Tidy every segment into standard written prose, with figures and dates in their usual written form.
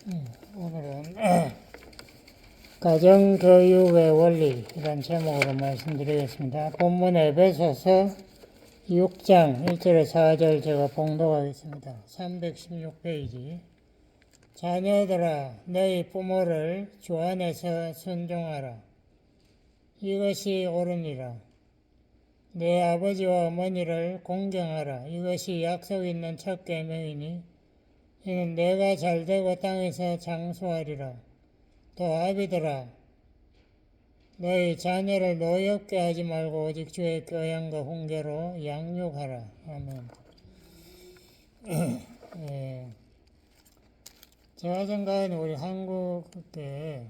오늘은 가정교육의 원리 이런 제목으로 말씀드리겠습니다. 본문 에베소서 6장 1절에 4절 제가 봉독하겠습니다. 316페이지. 자녀들아 너희 부모를 주 안에서 순종하라. 이것이 옳으니라. 내 아버지와 어머니를 공경하라. 이것이 약속 있는 첫 계명이니 이는 내가 잘되고 땅에서 장수하리라. 또 아비들아 너희 자녀를 노엽게 하지 말고 오직 주의 교양과 훈계로 양육하라. 아멘. 예. 제가 생각하는 우리 한국에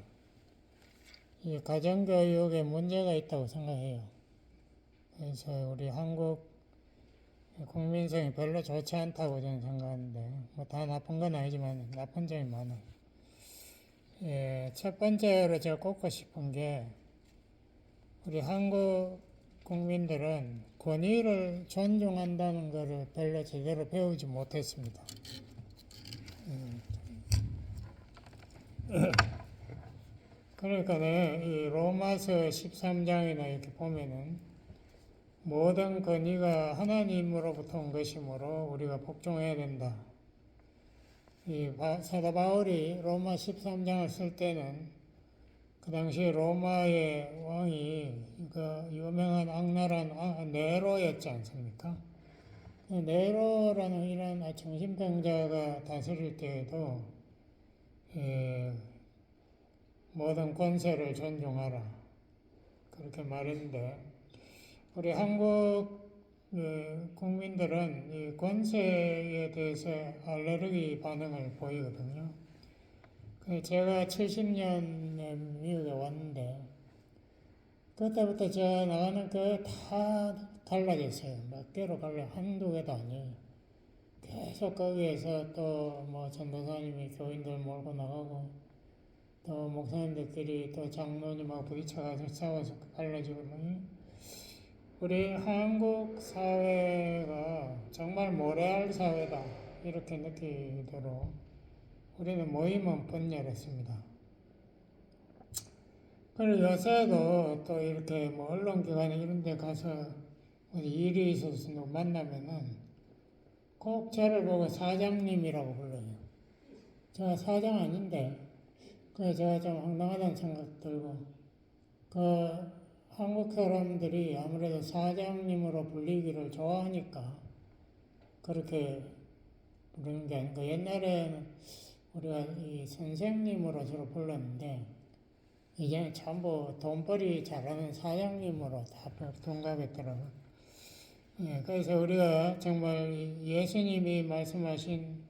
이 가정교육에 문제가 있다고 생각해요. 그래서 우리 한국 국민성이 별로 좋지 않다고 저는 생각하는데, 뭐 다 나쁜 건 아니지만 나쁜 점이 많아요. 예, 첫 번째로 제가 꼽고 싶은 게, 우리 한국 국민들은 권위를 존중한다는 것을 별로 제대로 배우지 못했습니다. 그러니까 이 로마서 13장이나 이렇게 보면은 모든 권위가 하나님으로부터 온 것이므로 우리가 복종해야 된다. 이 사도 바울이 로마 13장을 쓸 때는 그 당시 로마의 왕이 그 유명한 악랄한 네로였지 않습니까? 네로라는 이런 정신병자가 다스릴 때에도 모든 권세를 존중하라 그렇게 말했는데, 우리 한국 국민들은 이 권세에 대해서 알레르기 반응을 보이거든요. 제가 70년에 미국에 왔는데 그때부터 제가 나가는 교회 다 달라졌어요. 몇 개로 갈래 한두 개도 아니에요. 계속 거기에서 또 뭐 전도사님이 교인들 몰고 나가고 또 목사님들끼리 또 장로님하고 부딪혀가지고 싸워서 갈라지고 우리 한국 사회가 정말 모래알 사회다 이렇게 느끼도록 우리는 모임은 번열했습니다. 그리고 요새도 또 이렇게 뭐 언론기관에 이런 데 가서 일이 있어서 누구 만나면은 꼭 저를 보고 사장님이라고 불러요. 제가 사장 아닌데 그래서 제가 좀 황당하다는 생각 들고, 한국 사람들이 아무래도 사장님으로 불리기를 좋아하니까 그렇게 부르는 게 아닌가. 옛날에는 우리가 이 선생님으로 주로 불렀는데 이제는 전부 돈벌이 잘하는 사장님으로 다 둔갑했더라고요. 예, 그래서 우리가 정말 예수님이 말씀하신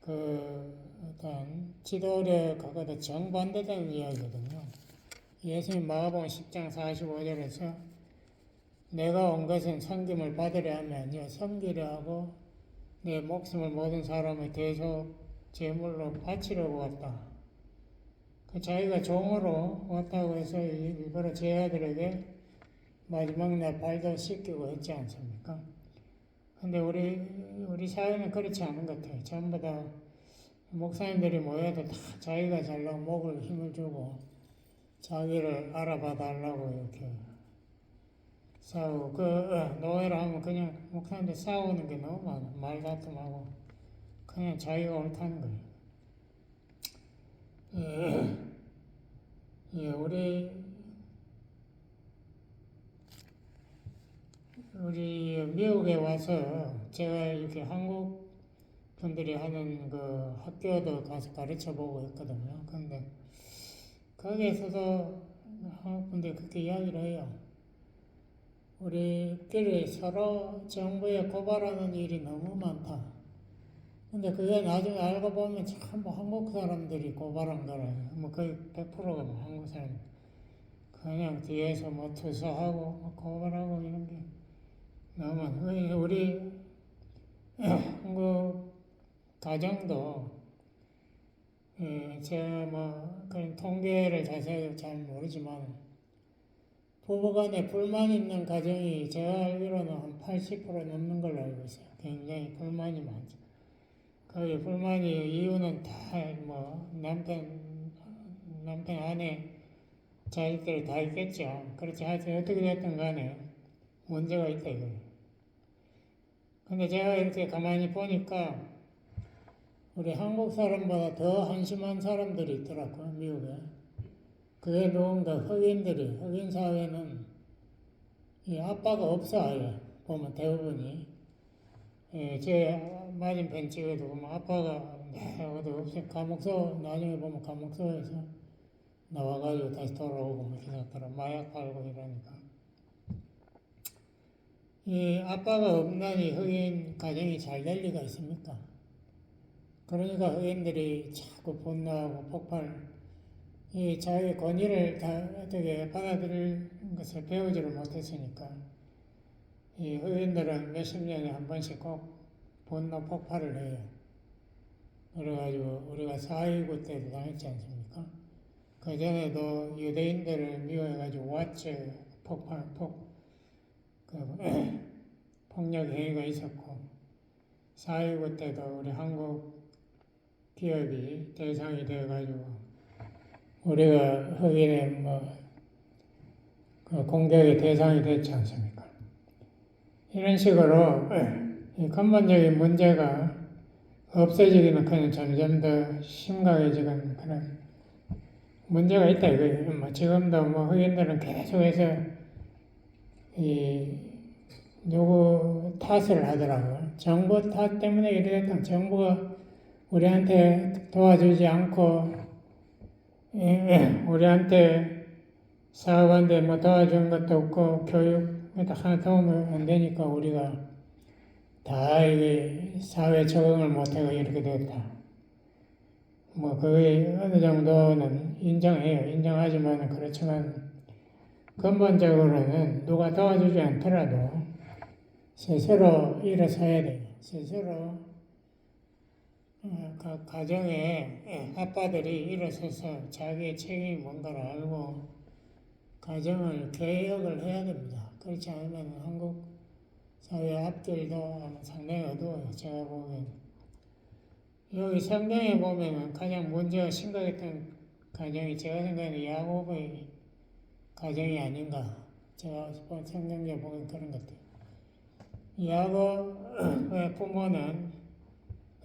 그 어떤 지도력하고도 정반대되는 이야기거든요. 예수님 마가복음 10장 45절에서 내가 온 것은 섬김을 받으려 하면 아니요 섬기려 하고 내 목숨을 모든 사람의 대속 제물로 바치려고 왔다. 자기가 종으로 왔다고 해서 일부러 제 아들에게 마지막 날 발도 씻기고 했지 않습니까? 근데 우리 사회는 그렇지 않은 것 같아요. 전부 다 목사님들이 모여도 다 자기가 잘나고 목을 힘을 주고 자기를 알아봐 달라고 이렇게 싸우고, 노예를 하면 그냥 목사님들 싸우는 게 너무 많아. 말다툼하고 그냥 자기가 옳다는 거예요. 예, 우리 미국에 와서 제가 이렇게 한국 분들이 하는 그 학교도 가서 가르쳐 보고 했거든요. 근데 거기에서도 한국 분들이 그렇게 이야기를 해요. 우리끼리 서로 정부에 고발하는 일이 너무 많다. 근데 그게 나중에 알고 보면 전부 한국 사람들이 고발한 거라요. 뭐 거의 100%가 뭐 한국 사람. 그냥 뒤에서 뭐 투서하고 뭐 고발하고 이런 게 너무 많아. 우리 한국 가정도 제가 뭐 그런 통계를 자세히 잘 모르지만 부부간에 불만 있는 가정이 제가 알기로는 한 80% 넘는 걸로 알고 있어요. 굉장히 불만이 많죠. 거기 불만이 이유는 다 뭐 남편 아내 자식들 다 있겠죠. 그렇지 하여튼 어떻게 됐든 간에 문제가 있다 이거예요. 근데 제가 이렇게 가만히 보니까 우리 한국 사람보다 더 한심한 사람들이 있더라고요, 미국에. 그게 누군가 흑인 사회는 이 아빠가 없어, 아예. 보면 대부분이. 예, 제 맞은편 집에도 보면 아빠가 어디 없어. 나중에 보면 감옥소에서 나와가지고 다시 돌아오고 뭐 기사처럼 마약 팔고 이러니까. 이 아빠가 없는 이 흑인 가정이 잘 될 리가 있습니까? 그러니까 흑인들이 자꾸 분노하고 이 자기 권위를 다 어떻게 받아들일 것을 배우지를 못했으니까 이 흑인들은 몇십 년에 한 번씩 꼭 분노 폭발을 해요. 그래가지고 우리가 4.19 때도 당했지 않습니까? 그 전에도 유대인들을 미워해가지고 와츠 폭력 행위가 있었고 4.19 때도 우리 한국 기업이 대상이 되어가지고 우리가 흑인의 그 공격의 대상이 됐지 않습니까? 이런 식으로 이 근본적인 문제가 없어지기는 점점 더 심각해지는 그런 문제가 있다 이거예요. 지금도 흑인들은 계속해서 누구 탓을 하더라고요. 정부 탓 때문에 이래 됐다. 정부가 우리한테 도와주지 않고 우리한테 사업한테 도와준 것도 없고 교육 하나 도우면 안 되니까 우리가 다 이게 사회 적응을 못하고 이렇게 됐다. 그게 어느 정도는 인정해요. 인정하지만 그렇지만 근본적으로는 누가 도와주지 않더라도 스스로 일어서야 돼요. 스스로 가정의 아빠들이 일어서서 자기의 책임이 뭔가를 알고 가정을 개혁을 해야 됩니다. 그렇지 않으면 한국 사회 앞길도 상당히 어두워요. 제가 보기엔. 여기 성경에 보면 가장 문제가 심각했던 가정이 제가 생각하는 야곱의 가정이 아닌가. 제가 성경에 보면 그런 것 같아요. 야곱의 부모는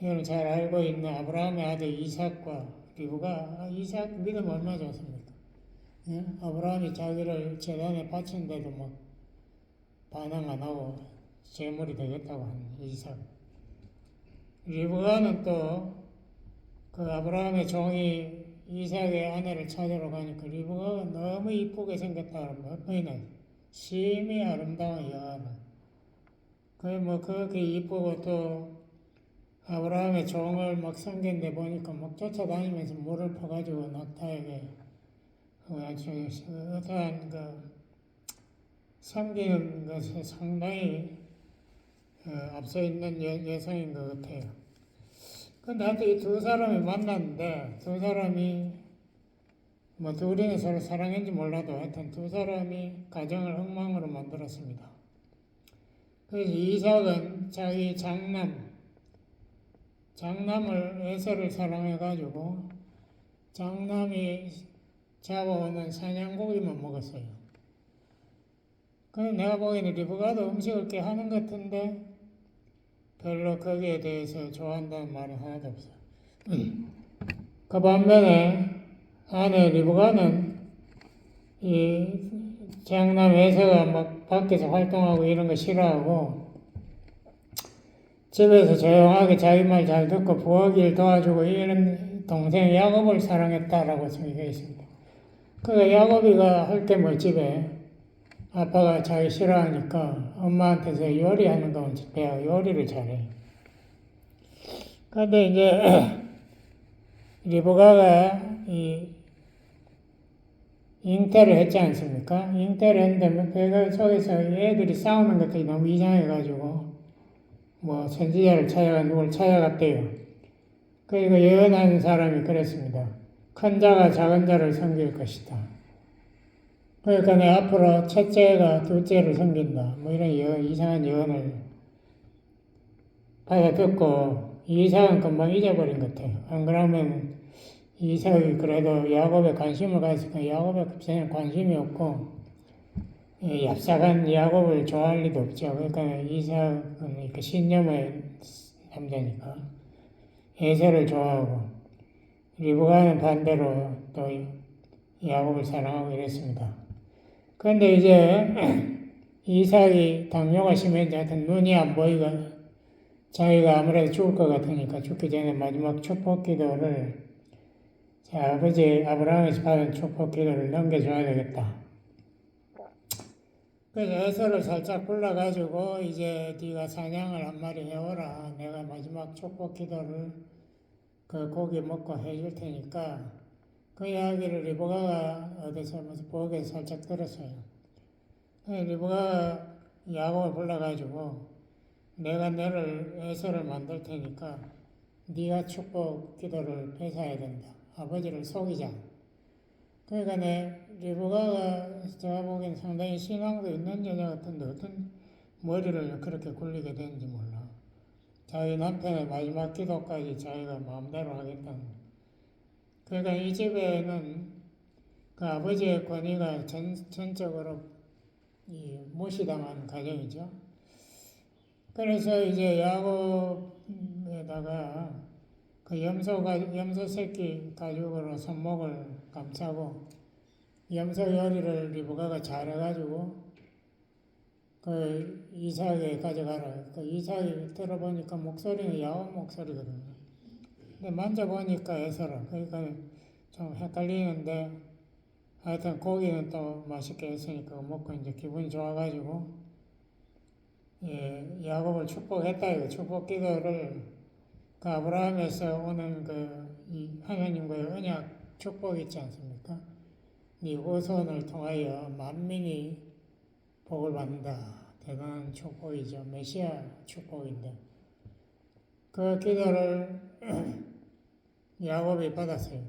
여러분 잘 알고 있는 아브라함의 아들 이삭과 리브가 이삭 믿음 얼마나 좋습니까? 예? 아브라함이 자기를 제단에 바친데도 반항 안 하고 제물이 되겠다고 하는 이삭. 리브가는 또 그 아브라함의 종이 이삭의 아내를 찾으러 가니까 리브가가 너무 이쁘게 생겼다 그러면 심히 아름다운 여아라. 그렇게 이쁘고 또 아브라함의 종을 섬긴데 보니까 쫓아다니면서 물을 퍼가지고 낙타에게 어떠한 섬기는 것에 상당히 앞서 있는 여성인 것 같아요. 근데 하여튼 이 두 사람이 만났는데 두 사람이 둘이는 서로 사랑했는지 몰라도 하여튼 두 사람이 가정을 엉망으로 만들었습니다. 그래서 이삭은 자기 장남을 에서를 사랑해가지고 장남이 잡아오는 사냥고기만 먹었어요. 그래서 내가 보기에는 리브가도 음식을 꽤 하는 것 같은데 별로 거기에 대해서 좋아한다는 말은 하나도 없어요. 그 반면에 아내 리브가는 이 장남 에서가 밖에서 활동하고 이런 거 싫어하고 집에서 조용하게 자기 말 잘 듣고 부엌일 도와주고 이런 동생 야곱을 사랑했다라고 생각해 있습니다. 그러니까 야곱이가 할 게 집에 아빠가 자기 싫어하니까 엄마한테서 요리하는 거 배워 요리를 잘해. 그런데 이제 리브가가 잉태를 했지 않습니까? 잉태를 했는데 배가 속에서 애들이 싸우는 것들이 너무 이상해가지고 선지자를 찾아가 누굴 찾아갔대요. 그리고 예언하는 사람이 그랬습니다. 큰 자가 작은 자를 섬길 것이다. 그러니까 내 앞으로 첫째가 둘째를 섬긴다. 이런 이상한 예언을 받아 듣고 이삭은 금방 잊어버린 것 같아요. 안 그러면 이삭이 그래도 야곱에 관심을 가지니까 야곱에 전혀 관심이 없고 얍삭한 야곱을 좋아할 리도 없죠. 그러니까 이삭은 그 신념의 남자니까 에서를 좋아하고 리브가는 반대로 또 야곱을 사랑하고 이랬습니다. 그런데 이제 이삭이 당뇨가 심해져 하여튼 눈이 안 보이고 자기가 아무래도 죽을 것 같으니까 죽기 전에 마지막 축복 기도를 아버지 아브라함에서 받은 축복 기도를 넘겨줘야 되겠다. 그래서 에서를 살짝 불러가지고 이제 네가 사냥을 한 마리 해오라. 내가 마지막 축복 기도를 그 고기 먹고 해줄 테니까 그 이야기를 리브가가 어디서 부엌에서 살짝 들었어요. 리브가가 야곱을 불러가지고 내가 너를 에서를 만들 테니까 네가 축복 기도를 뺏어야 된다. 아버지를 속이자. 그러니까 리브가가 제가 보기엔 상당히 신앙도 있는 여자 같은데 어떤 머리를 그렇게 굴리게 되는지 몰라. 자기 남편의 마지막 기도까지 자기가 마음대로 하겠다는. 그러니까 이 집에는 그 아버지의 권위가 전적으로 무시당한 가정이죠. 그래서 이제 야곱에다가 그 염소 새끼 가죽으로 손목을 감싸고 염소 요리를 리브가가 잘해가지고 그 이삭에 가져가라. 그 이삭이 들어보니까 목소리는 야곱 목소리거든요. 근데 만져보니까 에서라. 그러니까 좀 헷갈리는데 하여튼 고기는 또 맛있게 했으니까 먹고 이제 기분이 좋아가지고 야곱을 축복했다. 이거 축복 기도를 그 아브라함에서 오는 이 하나님과의 언약 축복 있지 않습니까? 네 후손을 통하여 만민이 복을 받는다. 대단한 축복이죠. 메시아 축복인데 그 기도를 야곱이 받았어요.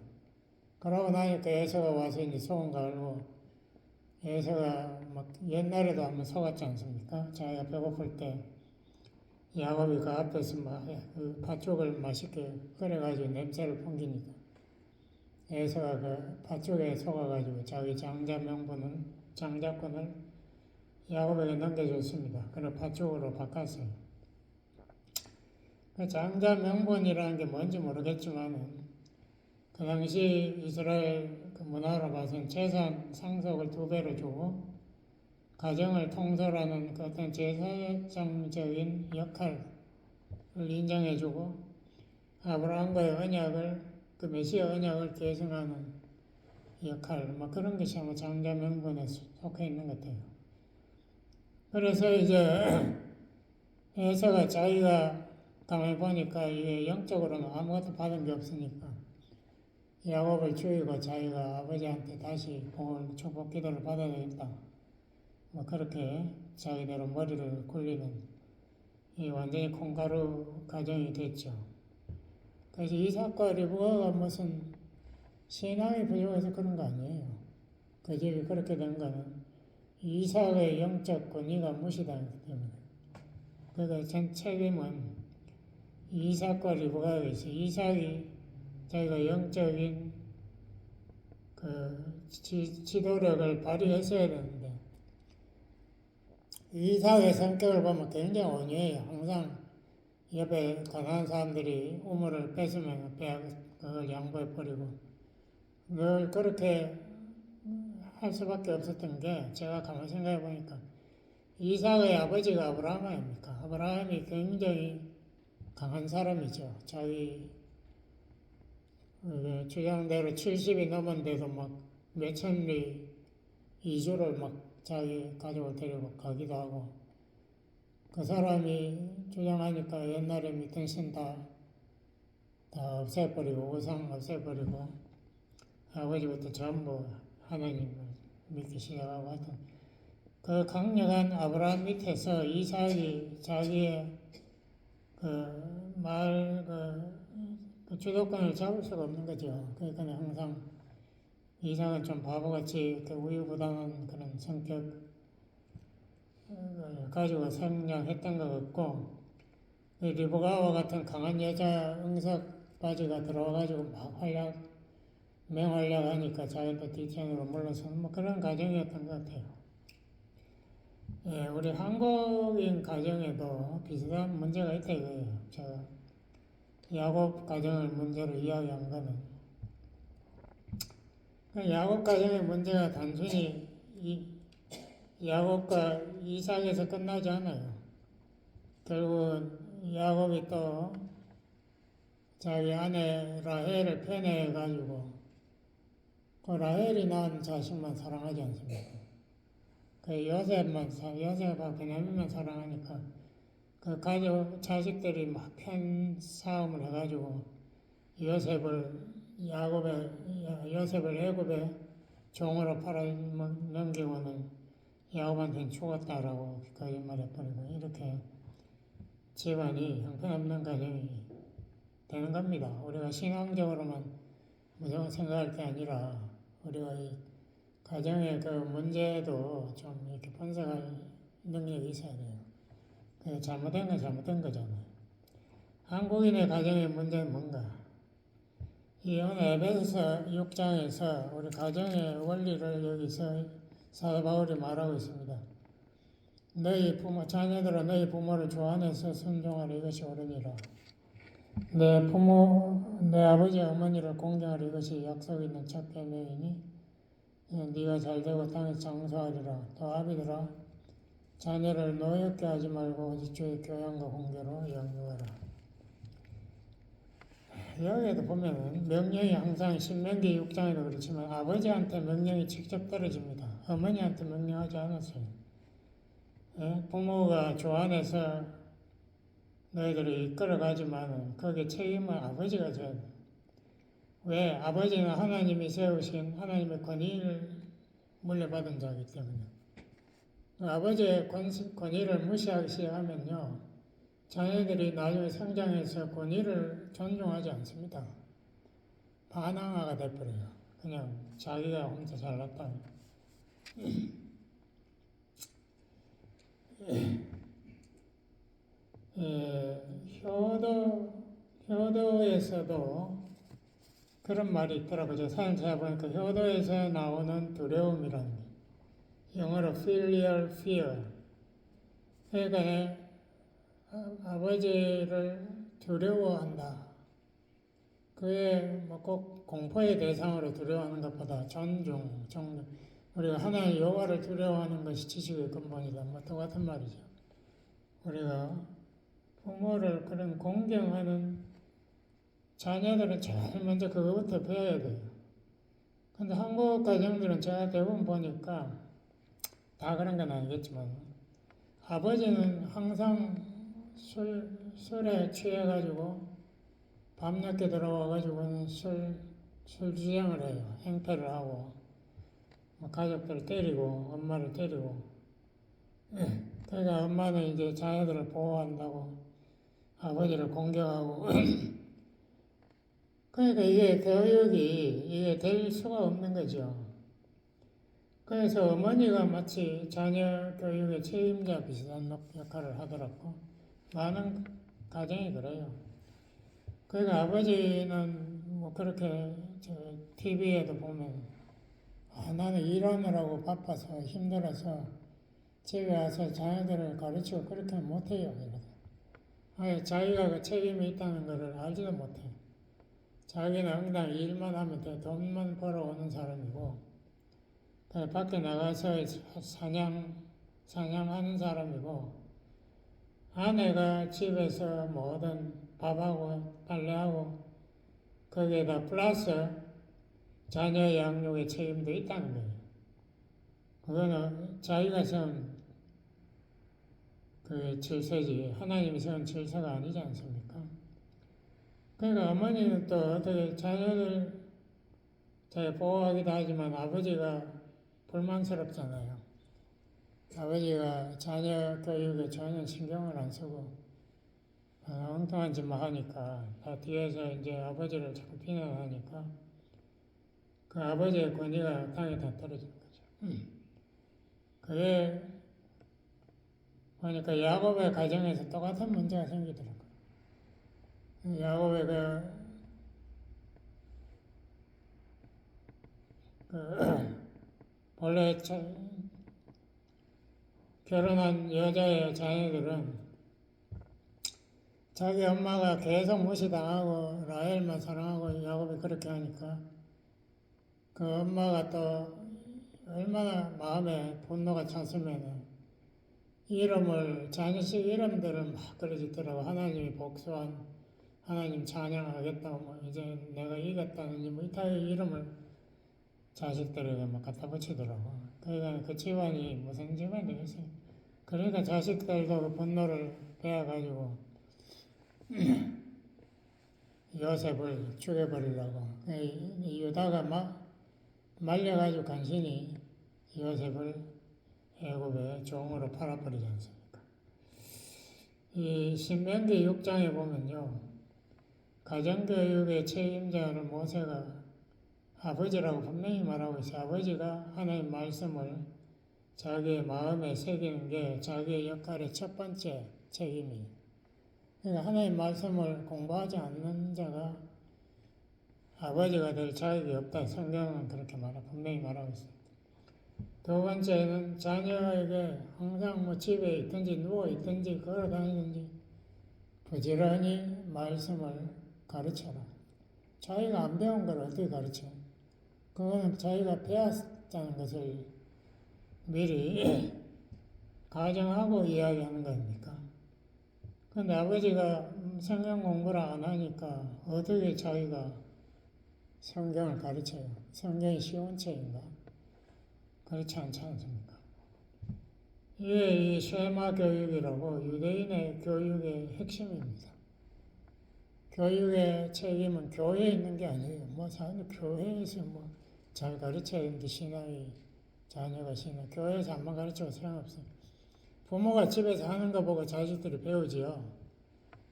그러고 나니까 에서가 와서 이제 속은 거 알고 에서가 막 옛날에도 한번 속았지 않습니까? 자기가 배고플 때 야곱이 그 앞에서 그 팥죽을 맛있게 끓여가지고 냄새를 풍기니까 에서가 그 팥죽에 속아가지고 자기 장자권을 야곱에게 넘겨줬습니다. 그리고 팥죽으로 바꿨어요. 그 장자 명분이라는 게 뭔지 모르겠지만 그 당시 이스라엘 그 문화로 봐서는 재산 상속을 2배로 주고 가정을 통솔하는 그 어떤 제사장적인 역할을 인정해주고 아브라함과의 언약을 그 메시아 언약을 계승하는 역할 그런 것이 아마 장자 명분에 속해 있는 것 같아요. 그래서 이제 에서가 자기가 가만히 보니까 이게 영적으로는 아무것도 받은 게 없으니까 야곱을 죽이고 자기가 아버지한테 다시 복을 축복 기도를 받아야 되겠다. 그렇게 자기대로 머리를 굴리는 이 완전히 콩가루 가정이 됐죠. 그래서 이삭과 리브가가 무슨 신앙이 부족해서 그런 거 아니에요. 그 집이 그렇게 된 거는 이삭의 영적 권위가 무시당했기 때문에. 그러니까 전 책임은 이삭과 리브가에게 있어요. 이삭이 자기가 영적인 그 지도력을 발휘했어야 되는데 이삭의 성격을 보면 굉장히 온유해요. 항상 옆에 가난한 사람들이 우물을 뺏으면 그걸 양보해 버리고 늘 그렇게 할 수밖에 없었던 게 제가 가만히 생각해 보니까 이삭의 아버지가 아브라함 아닙니까? 아브라함이 굉장히 강한 사람이죠. 자기 주장대로 70이 넘었는데도 몇천 리 이주를 자기 가족을 데리고 가기도 하고 그 사람이 주장하니까 옛날에 믿던 신 다 없애버리고 우상 없애버리고 아버지부터 전부 하나님을 믿기 시작하고 하여튼 그 강력한 아브라함 밑에서 이삭이 자기의 그 주도권을 잡을 수가 없는 거죠. 그러니까 항상 이삭은 좀 바보같이 우유부단한 그런 성격을 가지고 성장했던 것 같고 리브가와 같은 강한 여자 응석 바지가 들어와가지고 막 맹활약하니까 자기도 뒷전으로 물러서는 뭐 그런 가정이었던 것 같아요. 예, 우리 한국인 가정에도 비슷한 문제가 있다 이거예요. 제가 야곱 가정을 문제로 이야기한 거는 야곱 가정의 문제가 단순히 야곱과 이삭에서 끝나지 않아요. 결국은 야곱이 또 자기 아내 라헬을 편애해가지고 그 라헬이 낳은 자식만 사랑하지 않습니까? 그 요셉하고 베냐민만 사랑하니까 그 가족 자식들이 막 편 싸움을 해가지고 요셉을 애굽에 종으로 팔아 넘기고는 야곱한테는 죽었다라고 거짓말해버리고 이렇게 집안이 형편없는 가정이 되는 겁니다. 우리가 신앙적으로만 무조건 생각할 게 아니라 우리가 이 가정의 그 문제도 좀 이렇게 분석할 능력이 있어야 돼요. 그 잘못된 건 잘못된 거잖아요. 한국인의 가정의 문제는 뭔가? 이 오늘 에베소서 6장에서 우리 가정의 원리를 여기서 사도 바울이 말하고 있습니다. 자녀들아 너희 부모를 주 안에서 순종하라 이것이 옳으니라. 내 아버지 어머니를 공경하라 이것이 약속 있는 첫 계명이니 네가 잘되고 땅에서 장수하리라. 또 아비들아 자녀를 노엽게 하지 말고 오직 주의 교양과 공교로 양육하라. 여기에도 보면은 명령이 항상 신명기 6장에도 그렇지만 아버지한테 명령이 직접 떨어집니다. 어머니한테 명령하지 않았어요. 예? 부모가 주 안에서 너희들을 이끌어가지만 거기에 책임은 아버지가 져야 돼요. 왜? 아버지는 하나님이 세우신 하나님의 권위를 물려받은 자이기 때문에 아버지의 권위를 무시하기 시작하면요 자녀들이 나중에 성장해서 권위를 존중하지 않습니다. 반항아가 돼버려요. 그냥 자기가 혼자 잘났다. 효도에서도 그런 말이 있더라고요. 저 사연 찾아보니까 효도에서 나오는 두려움이라는 게 영어로 filial fear. 그러니까 아버지를 두려워한다. 그게 뭐 꼭 공포의 대상으로 두려워하는 것보다 존중. 우리가 하나님 여호와를 두려워하는 것이 지식의 근본이다. 뭐 똑같은 말이죠. 우리가 부모를 그런 공경하는 자녀들은 제일 먼저 그거부터 배워야 돼요. 근데 한국 가정들은 제가 대부분 보니까 다 그런 건 아니겠지만 아버지는 항상 술에 취해가지고 밤늦게 들어와가지고는 술 주정을 해요. 행패를 하고 가족들을 때리고 엄마를 때리고 그러니까 엄마는 이제 자녀들을 보호한다고 아버지를 공격하고 그러니까 이게 교육이 이게 될 수가 없는 거죠. 그래서 어머니가 마치 자녀 교육의 책임자 비슷한 역할을 하더라고. 많은 가정이 그래요. 그러니까 아버지는 뭐 그렇게 TV에도 보면 나는 일하느라고 바빠서 힘들어서 집에 와서 자녀들을 가르치고 그렇게 못해요. 자기가 그 책임이 있다는 것을 알지도 못해요. 자기는 항상 일만 하면 돼. 돈만 벌어오는 사람이고 밖에 나가서 사냥하는 사람이고 아내가 집에서 뭐든 밥하고 빨래하고 거기에다 플러스 자녀 양육의 책임도 있다는 거예요. 그거는 자기가 세운 그 질서지 하나님이 세운 질서가 아니지 않습니까? 그러니까 어머니는 또 어떻게 자녀를 보호하기도 하지만 아버지가 불만스럽잖아요. 아버지가 자녀 교육에 전혀 신경을 안 쓰고 엉뚱한 짓만 하니까 다 뒤에서 이제 아버지를 자꾸 비난하니까 그 아버지의 권위가 땅에 다 떨어지는 거죠. 그게 보니까 야곱의 가정에서 똑같은 문제가 생기더라고요. 야곱의 본래 결혼한 여자의 자녀들은 자기 엄마가 계속 무시당하고 라헬만 사랑하고 야곱이 그렇게 하니까 그 엄마가 또 얼마나 마음에 분노가 찼으면 이름을 자녀식 이름들을 막 그려주더라고. 하나님이 복수한 하나님 찬양하겠다고 뭐 이제 내가 이겼다는 뭐 이타의 이름을 자식들에게 막 갖다 붙이더라고. 그러니까 그 집안이 무슨 집안이 되겠어요. 그러니까 자식들도 그 분노를 빼앗가지고 요셉을 죽여버리려고. 유다가 막 말려가지고 간신히 요셉을 애굽의 종으로 팔아버리지 않습니까? 이 신명기 6장에 보면요, 가정교육의 책임자는 모세가 아버지라고 분명히 말하고 있어요. 아버지가 하나님 말씀을 자기의 마음에 새기는 게 자기의 역할의 첫 번째 책임이에요. 그러니까 하나님 말씀을 공부하지 않는 자가 아버지가 될 자격이 없다. 성경은 그렇게 분명히 말하고 있습니다. 두 번째는 자녀에게 항상 뭐 집에 있든지 누워 있든지 걸어 다니든지 부지런히 말씀을 가르쳐라. 자기가 안 배운 걸 어떻게 가르쳐? 그거는 자기가 배웠다는 것을 미리 가정하고 이야기하는 겁니까? 근데 아버지가 성경 공부를 안 하니까 어떻게 자기가 성경을 가르쳐요? 성경이 쉬운 책인가? 그렇지 않지 않습니까? 이게 이 쉐마 교육이라고 유대인의 교육의 핵심입니다. 교육의 책임은 교회에 있는 게 아니에요. 뭐 교회에서 뭐 잘 가르쳐야 되는데 자녀가 교회에서 한번 가르쳐도 소용없어요. 부모가 집에서 하는 거 보고 자식들이 배우지요.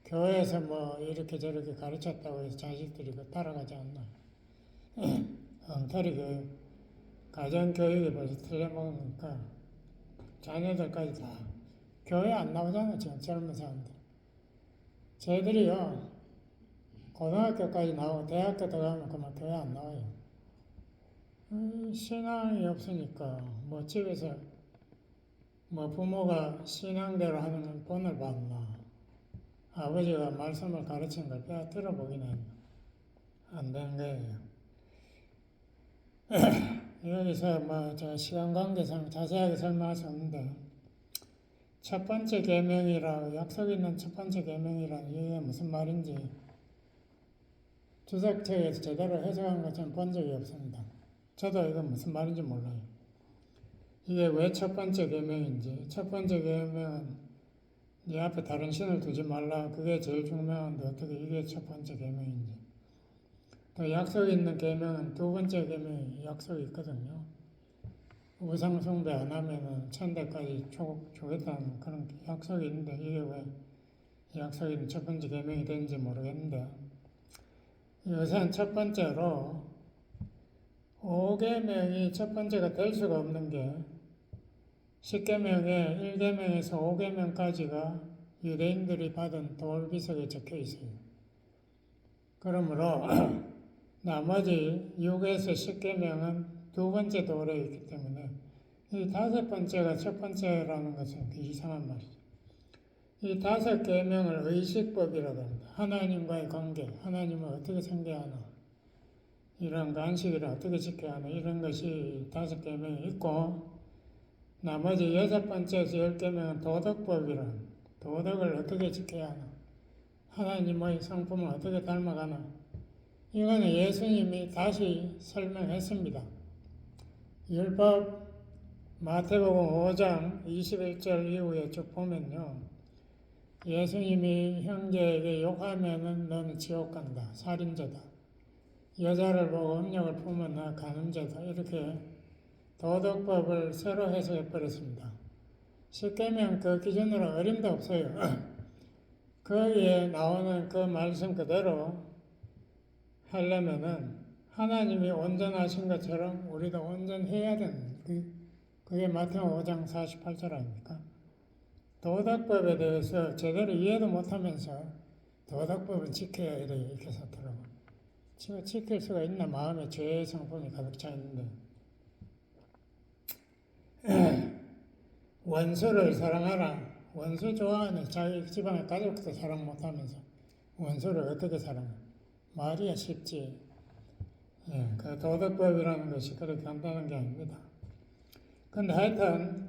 교회에서 뭐 이렇게 저렇게 가르쳤다고 해서 자식들이 따라가지 않나. 엉터리 가정교육이 벌써 틀려먹으니까 자녀들까지 다 교회 안 나오잖아. 지금 젊은 사람들. 쟤들이요 고등학교까지 나오고 대학교 들어가면 그만 교회 안 나와요. 신앙이 없으니까 뭐 집에서 뭐 부모가 신앙대로 하는 건 본을 받나 아버지가 말씀을 가르친 걸 빼앗 들어보기는 안 되는 거예요. 여기서 뭐 제가 시간 관계상 자세하게 설명할 수 없는데 첫 번째 계명이라 약속 있는 첫 번째 계명이라 이게 무슨 말인지 주석책에서 제대로 해석한 것처럼 본 적이 없습니다. 저도 이건 무슨 말인지 몰라요. 이게 왜 첫 번째 계명인지. 첫 번째 계명은 네 앞에 다른 신을 두지 말라. 그게 제일 중요한데 어떻게 이게 첫 번째 계명인지. 또 약속 있는 계명은 두 번째 계명이 약속이 있거든요. 우상 숭배 안 하면은 천대까지 주겠다는 그런 약속이 있는데 이게 왜 약속이 있는 첫 번째 계명이 되는지 모르겠는데 우선 첫 번째로 5계명이 첫 번째가 될 수가 없는 게 10계명에 1계명에서 5계명까지가 유대인들이 받은 돌비석에 적혀 있어요. 그러므로 나머지 6에서 10계명은 두 번째 돌에 있기 때문에 이 다섯 번째가 첫 번째라는 것은 이상한 말이죠. 이 5계명을 의식법이라고 합니다. 하나님과의 관계, 하나님을 어떻게 섬겨하나 이런 안식일을 어떻게 지켜야 하나 이런 것이 5계명이 있고 나머지 6번째에서 10계명은 도덕법이라 도덕을 어떻게 지켜야 하나 하나님의 성품을 어떻게 닮아가나 이거는 예수님이 다시 설명했습니다. 율법 마태복음 5장 21절 이후에 쭉 보면요. 예수님이 형제에게 욕하면은 너는 지옥 간다. 살인죄다. 여자를 보고 음욕을 품으면 나 간음죄다. 이렇게 도덕법을 새로 해석해 버렸습니다. 10계명 그 기준으로 어림도 없어요. 거기에 나오는 그 말씀 그대로 하려면은 하나님이 온전하신 것처럼 우리도 온전해야 되는 그게 마태복음 5장 48절 아닙니까? 도덕법에 대해서 제대로 이해도 못하면서 도덕법은 지켜야 이래 이렇게 썼더라고. 지킬 수가 있나? 마음에 죄의 성품이 가득 차 있는데. 원수를 사랑하라. 원수 좋아하는 자기 집안의 가족도 사랑 못하면서 원수를 어떻게 사랑해? 말이야 쉽지. 예, 그 도덕법이라는 것이 그렇게 간단한 게 아닙니다. 근데 하여튼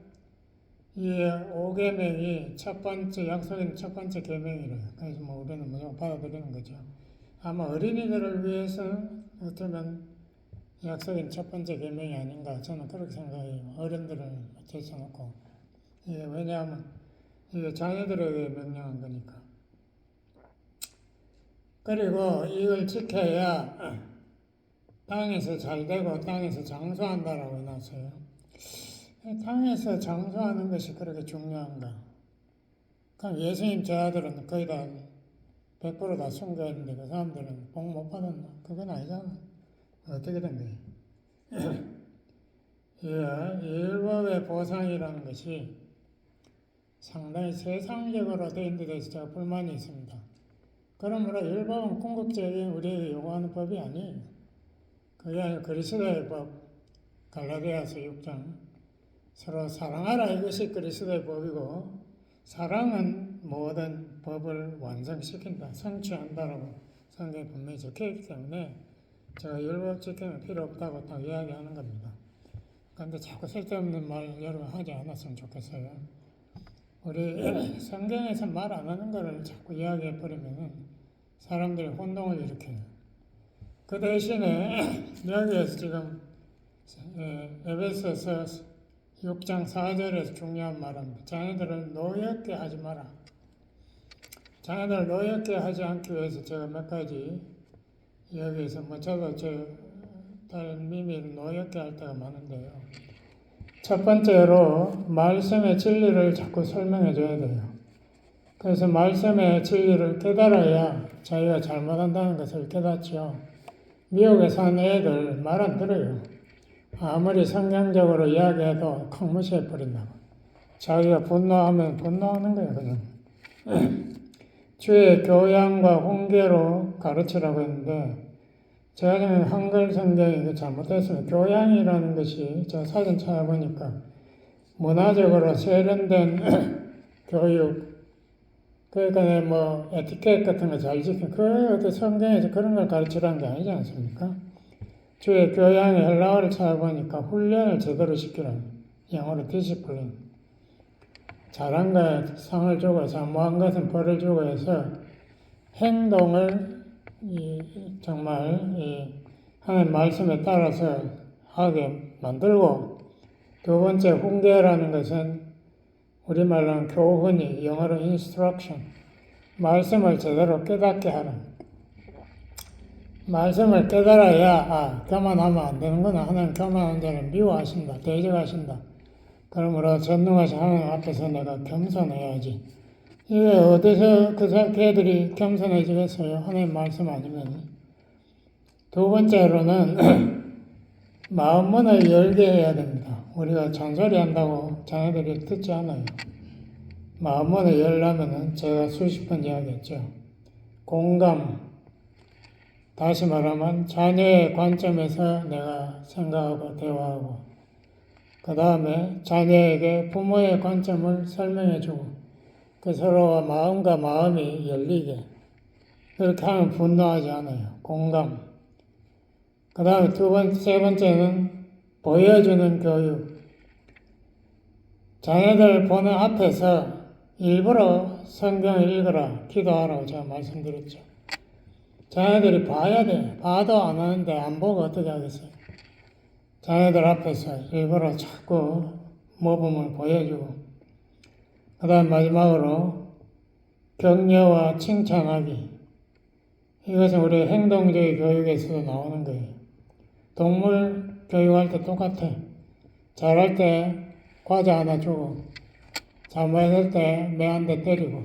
이 5계명이 첫 번째 약속인 첫 번째 계명이래요. 그래서 뭐 우리는 무조건 받아들이는 거죠. 아마 어린이들을 위해서 어쩌면 약속인 첫 번째 계명이 아닌가 저는 그렇게 생각해요. 어른들을 제쳐놓고 이게 왜냐하면 이게 자녀들에게 명령한 거니까. 그리고 이걸 지켜야 땅에서 잘 되고 땅에서 장수한다라고 해놨어요. 땅에서 장수하는 것이 그렇게 중요한가? 그럼 예수님 제자들은 거의 다 100%다 순교했는데 그 사람들은 복 못 받았나? 그건 아니잖아. 어떻게 된 거예요? 예, 율법의 보상이라는 것이 상당히 세상적으로 된 데 대해서 제가 불만이 있습니다. 그러므로 율법은 궁극적인 우리에게 요구하는 법이 아니에요. 그게 아니라 그리스도의 법, 갈라디아서 6장 서로 사랑하라 이것이 그리스도의 법이고 사랑은 모든 법을 완성시킨다, 성취한다라고 성경에 분명히 적혀있기 때문에 제가 율법 지키면 필요 없다고 딱 이야기하는 겁니다. 그런데 자꾸 쓸데없는 말 여러분 하지 않았으면 좋겠어요. 우리 성경에서 말 안 하는 거를 자꾸 이야기해 버리면 사람들이 혼동을 일으켜요. 그 대신에 여기에서 지금 에베소서 6장 4절에서 중요한 말입니다. 자녀들을 노엽게 하지 마라. 자녀들을 노엽게 하지 않기 위해서 제가 몇 가지 여기에서 뭐 저도 다른 미미를 노엽게 할 때가 많은데요. 첫 번째로 말씀의 진리를 자꾸 설명해 줘야 돼요. 그래서 말씀의 진리를 깨달아야 자기가 잘못한다는 것을 깨닫죠. 미국에 사는 애들 말 안 들어요. 아무리 성경적으로 이야기해도 콩 무시해버린다고. 자기가 분노하면 분노하는 거예요, 그냥. 주의 교양과 훈계로 가르치라고 했는데, 제가 지금 한글 성경이 잘못했습니다. 교양이라는 것이 제가 사진 찾아보니까 문화적으로 세련된 교육, 그러니까 뭐 에티켓 같은 거 잘 지키는 그 어떤 성경에서 그런 걸 가르치라는 게 아니지 않습니까? 주의 교양의 헬라어를 찾아보니까 훈련을 제대로 시키라는 영어로 디시플린. 잘한 거에 상을 주고 잘못한 것은 벌을 주고 해서 행동을 정말 하나님 말씀에 따라서 하게 만들고, 두 번째 훈계라는 것은 우리말로는 교훈이 영어로 instruction, 말씀을 제대로 깨닫게 하는. 말씀을 깨달아야 교만하면 안 되는구나. 하나님 교만한 자를 미워하신다, 대적하신다. 그러므로 전능하신 하나님 앞에서 내가 겸손해야지. 이게 어디서 걔들이 겸손해지겠어요? 하나님 말씀 아니면. 두 번째로는 마음문을 열게 해야 됩니다. 우리가 잔소리 한다고 자녀들이 듣지 않아요. 마음문을 열려면은 제가 수십 번 이야기했죠. 공감. 다시 말하면 자녀의 관점에서 내가 생각하고 대화하고, 그 다음에 자녀에게 부모의 관점을 설명해주고, 그 서로가 마음과 마음이 열리게. 그렇게 하면 분노하지 않아요. 공감. 그 다음에 세 번째는 보여주는 교육. 자녀들 보는 앞에서 일부러 성경을 읽으라, 기도하라고 제가 말씀드렸죠. 자녀들이 봐야 돼. 봐도 안 하는데 안 보고 어떻게 하겠어요? 자녀들 앞에서 일부러 자꾸 모범을 보여주고, 그 다음 마지막으로 격려와 칭찬하기. 이것은 우리 행동주의 교육에서도 나오는 거예요. 동물 교육할 때 똑같아. 잘할 때 과자 하나 주고, 잘못할 때 매 한 대 때리고,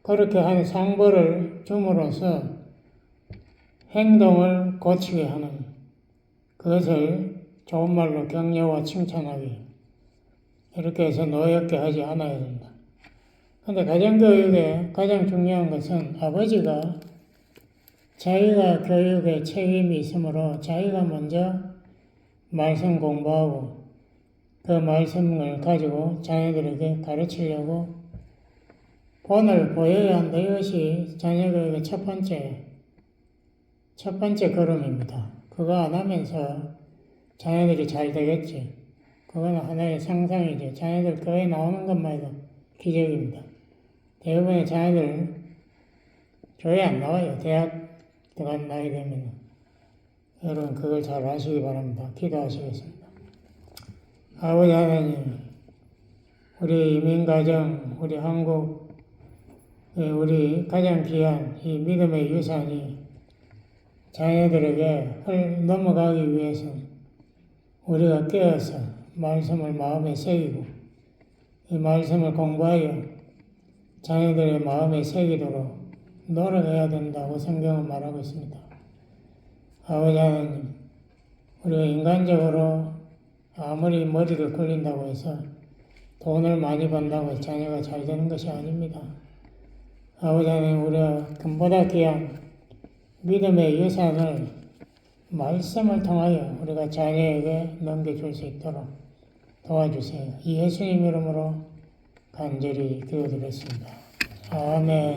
그렇게 하는 상벌을 줌으로써 행동을 고치게 하는, 그것을 좋은 말로 격려와 칭찬하기. 이렇게 해서 노엽게 하지 않아야 된다. 근데 가정교육에 가장 중요한 것은 아버지가 자기가 교육에 책임이 있으므로 자기가 먼저 말씀 공부하고 그 말씀을 가지고 자녀들에게 가르치려고 본을 보여야 한다. 이것이 자녀교육의 첫 번째 걸음입니다. 그거 안 하면서 자녀들이 잘 되겠지. 그건 하나의 상상이죠. 자녀들 교회 나오는 것만 해도 기적입니다. 대부분의 자녀들 교회 안 나와요. 대학 들어간 나이 되면. 여러분 그걸 잘 아시기 바랍니다. 기도하시겠습니다. 아버지 하나님, 우리 이민가정, 우리 한국, 우리 가장 귀한 이 믿음의 유산이 자녀들에게 넘어가기 위해서 우리가 깨어서 말씀을 마음에 새기고 이 말씀을 공부하여 자녀들의 마음에 새기도록 노력해야 된다고 성경은 말하고 있습니다. 아버지 하나님, 우리가 인간적으로 아무리 머리를 굴린다고 해서 돈을 많이 번다고 해서 자녀가 잘 되는 것이 아닙니다. 아버지 하나님, 우리가 금보다 귀한 믿음의 유산을 말씀을 통하여 우리가 자녀에게 넘겨줄 수 있도록 도와주세요. 예수님 이름으로 간절히 기도드렸습니다. 아멘.